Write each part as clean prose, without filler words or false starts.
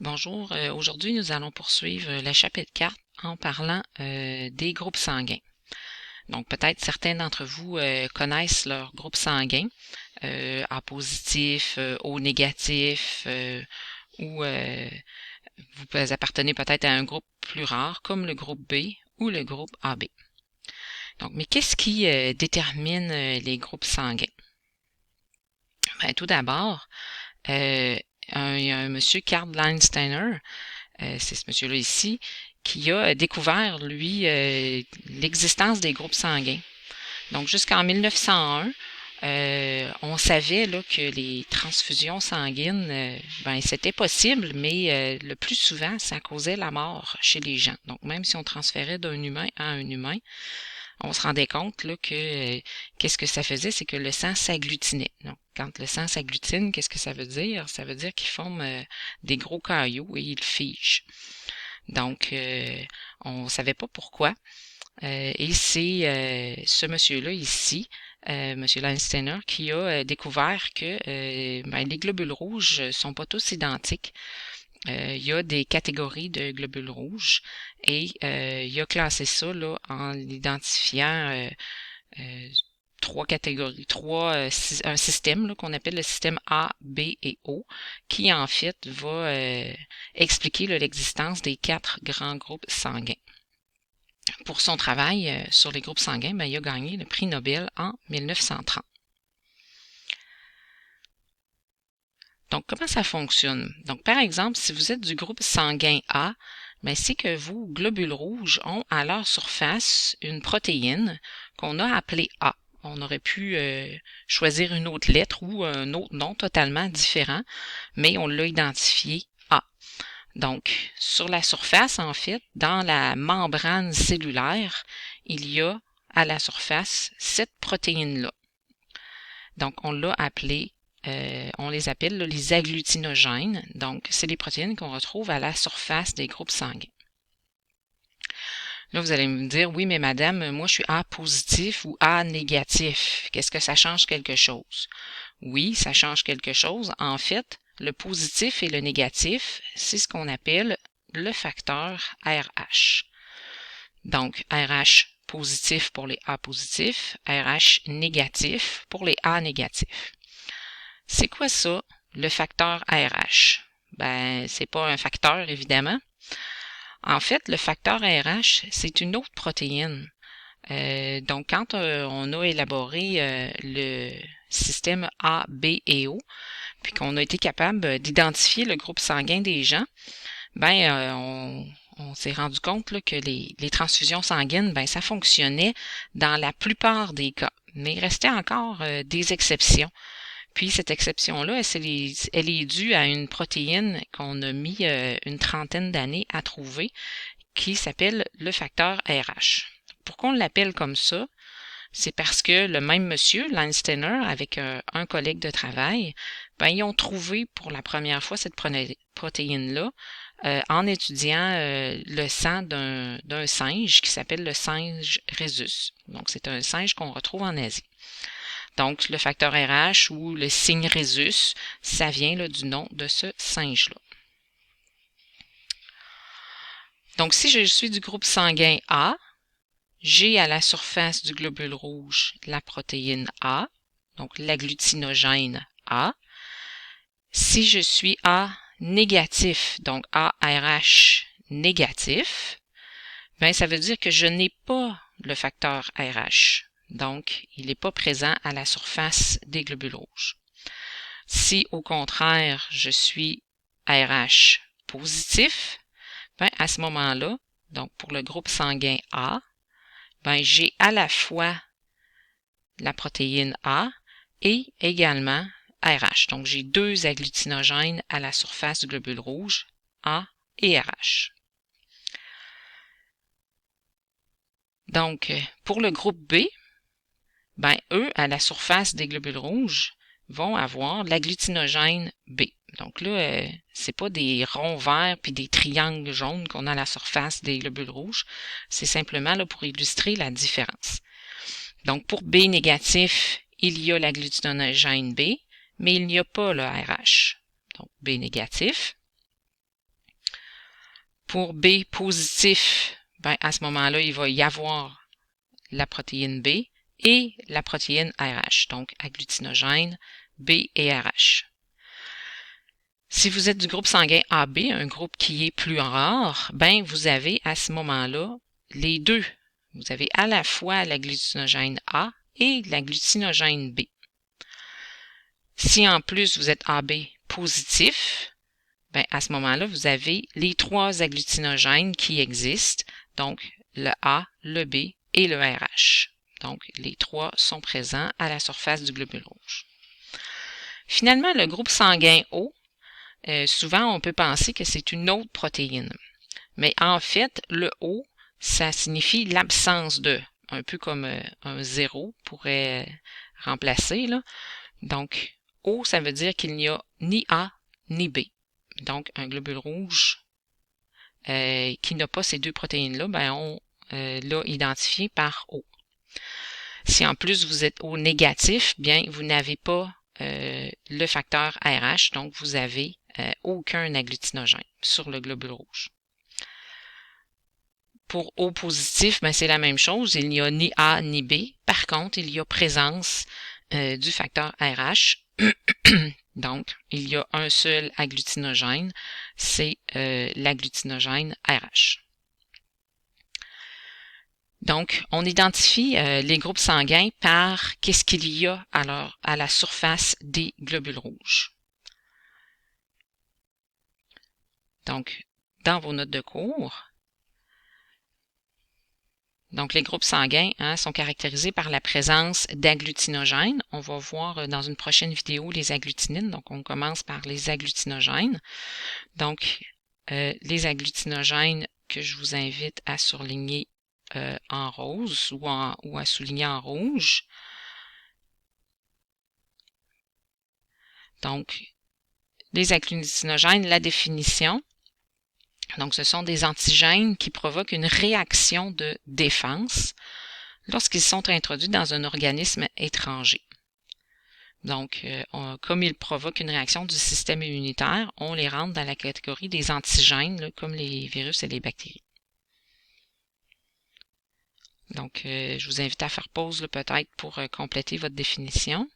Bonjour, aujourd'hui nous allons poursuivre le chapitre 4 en parlant des groupes sanguins. Donc peut-être certains d'entre vous connaissent leur groupe sanguin, A positif, O négatif, ou vous appartenez peut-être à un groupe plus rare comme le groupe B ou le groupe AB. Donc, mais qu'est-ce qui détermine les groupes sanguins? Ben, tout d'abord, il y a un monsieur Karl Landsteiner, c'est ce monsieur-là ici, qui a découvert, lui, l'existence des groupes sanguins. Donc, jusqu'en 1901, on savait là, que les transfusions sanguines, ben, c'était possible, mais le plus souvent, ça causait la mort chez les gens. Donc, même si on transférait d'un humain à un humain, on se rendait compte là, que qu'est-ce que ça faisait, c'est que le sang s'agglutinait. Donc, quand le sang s'agglutine, qu'est-ce que ça veut dire? Ça veut dire qu'il forme des gros cailloux et il fige. Donc, on savait pas pourquoi. Et c'est ce monsieur-là ici, monsieur Landsteiner, qui a découvert que ben, les globules rouges sont pas tous identiques. Il y a des catégories de globules rouges et il a classé ça là, en identifiant trois catégories, un système qu'on appelle le système A, B et O, qui en fait va expliquer l'existence des 4 grands groupes sanguins. Pour son travail sur les groupes sanguins, ben, il a gagné le prix Nobel en 1930. Donc, comment ça fonctionne? Donc, par exemple, si vous êtes du groupe sanguin A, ben, c'est que vos globules rouges ont à leur surface une protéine qu'on a appelée A. On aurait pu choisir une autre lettre ou un autre nom totalement différent, mais on l'a identifié A. Donc, sur la surface, en fait, dans la membrane cellulaire, il y a à la surface cette protéine-là. Donc, on l'a appelée on les appelle là, les agglutinogènes. Donc, c'est les protéines qu'on retrouve à la surface des groupes sanguins. Là, vous allez me dire, oui, mais madame, moi, je suis A positif ou A négatif. Qu'est-ce que ça change quelque chose? Oui, ça change quelque chose. En fait, le positif et le négatif, c'est ce qu'on appelle le facteur RH. Donc, RH positif pour les A positifs, RH négatif pour les A négatifs. C'est quoi ça, le facteur RH? Ben, c'est pas un facteur, évidemment. En fait, le facteur RH, c'est une autre protéine. Donc, quand on a élaboré le système A, B et O, puis qu'on a été capable d'identifier le groupe sanguin des gens, ben, on s'est rendu compte là, que les transfusions sanguines, ben, ça fonctionnait dans la plupart des cas. Mais il restait encore des exceptions. Puis cette exception-là, elle est due à une protéine qu'on a mis une trentaine d'années à trouver, qui s'appelle le facteur RH. Pourquoi on l'appelle comme ça? C'est parce que le même monsieur, Landsteiner, avec un collègue de travail, ben, ils ont trouvé pour la première fois cette protéine-là en étudiant le sang d'un singe qui s'appelle le singe rhésus. Donc, c'est un singe qu'on retrouve en Asie. Donc, le facteur RH ou le signe rhésus, ça vient là, du nom de ce singe-là. Donc, si je suis du groupe sanguin A, j'ai à la surface du globule rouge la protéine A, donc l'agglutinogène A. Si je suis A négatif, donc ARH négatif, ben ça veut dire que je n'ai pas le facteur RH. Donc, il n'est pas présent à la surface des globules rouges. Si, au contraire, je suis RH positif, ben, à ce moment-là, donc pour le groupe sanguin A, ben, j'ai à la fois la protéine A et également RH. Donc, j'ai deux agglutinogènes à la surface du globule rouge, A et RH. Donc, pour le groupe B, ben, eux, à la surface des globules rouges, vont avoir l'agglutinogène B. Donc là, c'est pas des ronds verts puis des triangles jaunes qu'on a à la surface des globules rouges. C'est simplement là pour illustrer la différence. Donc pour B négatif, il y a l'agglutinogène B, mais il n'y a pas le RH. Donc B négatif. Pour B positif, ben, à ce moment-là, il va y avoir la protéine B et la protéine RH, donc agglutinogène, B et RH. Si vous êtes du groupe sanguin AB, un groupe qui est plus rare, ben vous avez à ce moment-là les deux. Vous avez à la fois l'agglutinogène A et l'agglutinogène B. Si en plus vous êtes AB positif, ben à ce moment-là, vous avez les trois agglutinogènes qui existent, donc le A, le B et le RH. Donc, les trois sont présents à la surface du globule rouge. Finalement, le groupe sanguin O, souvent on peut penser que c'est une autre protéine. Mais en fait, le O, ça signifie l'absence de, un peu comme un zéro pourrait remplacer, là. Donc, O, ça veut dire qu'il n'y a ni A ni B. Donc, un globule rouge qui n'a pas ces deux protéines-là, ben on l'a identifié par O. Si en plus vous êtes O négatif, bien vous n'avez pas le facteur RH, donc vous avez aucun agglutinogène sur le globule rouge. Pour O positif, ben c'est la même chose, il n'y a ni A ni B. Par contre, il y a présence du facteur RH. Donc, il y a un seul agglutinogène, c'est l'agglutinogène RH. Donc, on identifie les groupes sanguins par qu'est-ce qu'il y a alors à la surface des globules rouges. Donc, dans vos notes de cours, donc les groupes sanguins sont caractérisés par la présence d'agglutinogènes. On va voir dans une prochaine vidéo les agglutinines. Donc, on commence par les agglutinogènes. Donc, les agglutinogènes que je vous invite à surligner en rose ou à souligner en rouge. Donc, les agglutinogènes, la définition. Donc, ce sont des antigènes qui provoquent une réaction de défense lorsqu'ils sont introduits dans un organisme étranger. Donc, comme ils provoquent une réaction du système immunitaire, on les rentre dans la catégorie des antigènes, là, comme les virus et les bactéries. Donc, je vous invite à faire pause peut-être pour compléter votre définition.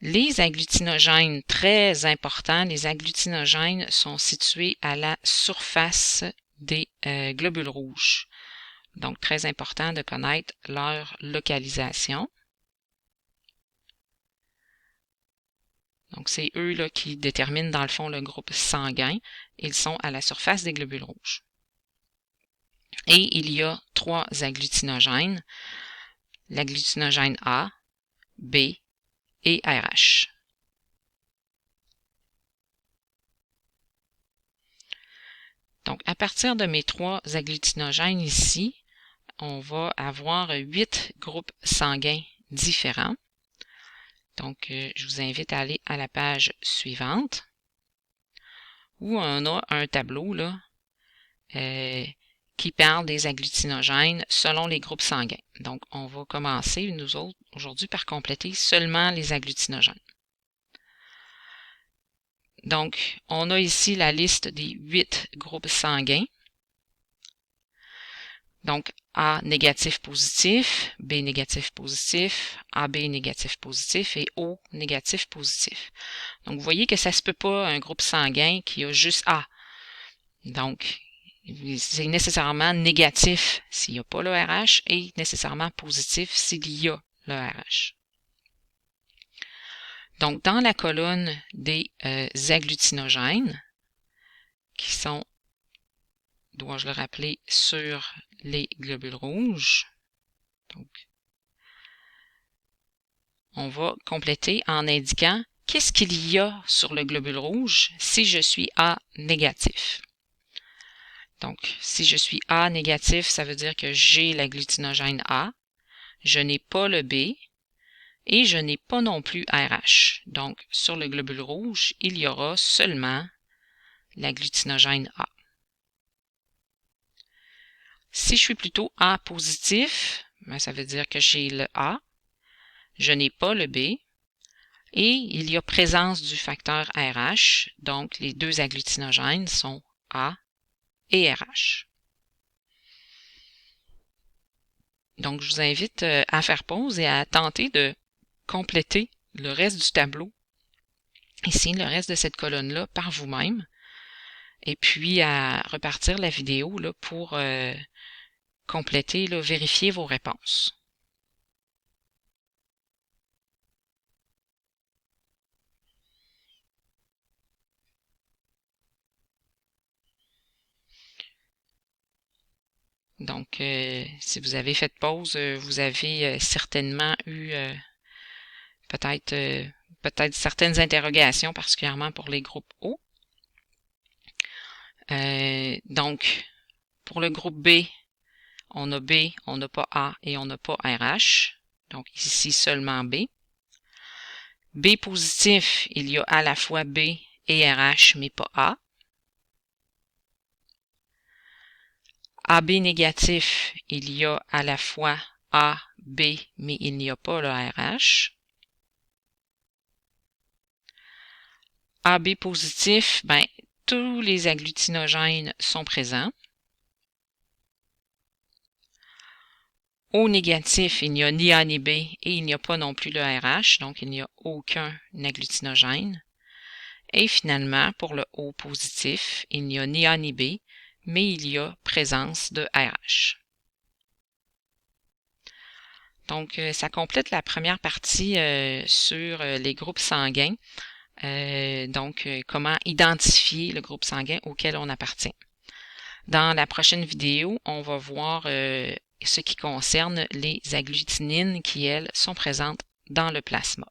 Les agglutinogènes, très importants, les agglutinogènes sont situés à la surface des globules rouges. Donc, très important de connaître leur localisation. Donc, c'est eux là, qui déterminent dans le fond le groupe sanguin. Ils sont à la surface des globules rouges. Et il y a trois agglutinogènes, l'agglutinogène A, B et RH. Donc, à partir de mes trois agglutinogènes ici, on va avoir 8 groupes sanguins différents. Donc, je vous invite à aller à la page suivante où on a un tableau là, qui parle des agglutinogènes selon les groupes sanguins. Donc, on va commencer, nous autres, aujourd'hui, par compléter seulement les agglutinogènes. Donc, on a ici la liste des 8 groupes sanguins. Donc, A négatif positif, B négatif positif, AB négatif positif et O négatif positif. Donc, vous voyez que ça se peut pas un groupe sanguin qui a juste A. Donc, c'est nécessairement négatif s'il n'y a pas le RH et nécessairement positif s'il y a le RH. Donc, dans la colonne des agglutinogènes, qui sont, dois-je le rappeler, sur les globules rouges, donc, on va compléter en indiquant qu'est-ce qu'il y a sur le globule rouge si je suis A négatif. Donc, si je suis A négatif, ça veut dire que j'ai l'agglutinogène A, je n'ai pas le B et je n'ai pas non plus RH. Donc, sur le globule rouge, il y aura seulement l'agglutinogène A. Si je suis plutôt A positif, ben ça veut dire que j'ai le A, je n'ai pas le B, Et il y a présence du facteur RH, donc les deux agglutinogènes sont A et RH. Donc, je vous invite à faire pause et à tenter de compléter le reste du tableau, ici, le reste de cette colonne-là, par vous-même, et puis à repartir la vidéo là, pour compléter, là, vérifier vos réponses. Donc, si vous avez fait pause, vous avez certainement eu peut-être certaines interrogations, particulièrement pour les groupes O. Donc, pour le groupe B, on a B, on n'a pas A et on n'a pas RH. Donc, ici seulement B. B positif, il y a à la fois B et RH, mais pas A. AB négatif, il y a à la fois A, B, mais il n'y a pas le RH. AB positif, ben, tous les agglutinogènes sont présents. O négatif, il n'y a ni A ni B et il n'y a pas non plus le RH, donc il n'y a aucun agglutinogène. Et finalement, pour le O positif, il n'y a ni A ni B, mais il y a présence de RH. Donc, ça complète la première partie sur les groupes sanguins. Donc, comment identifier le groupe sanguin auquel on appartient. Dans la prochaine vidéo, on va voir ce qui concerne les agglutinines qui, elles, sont présentes dans le plasma.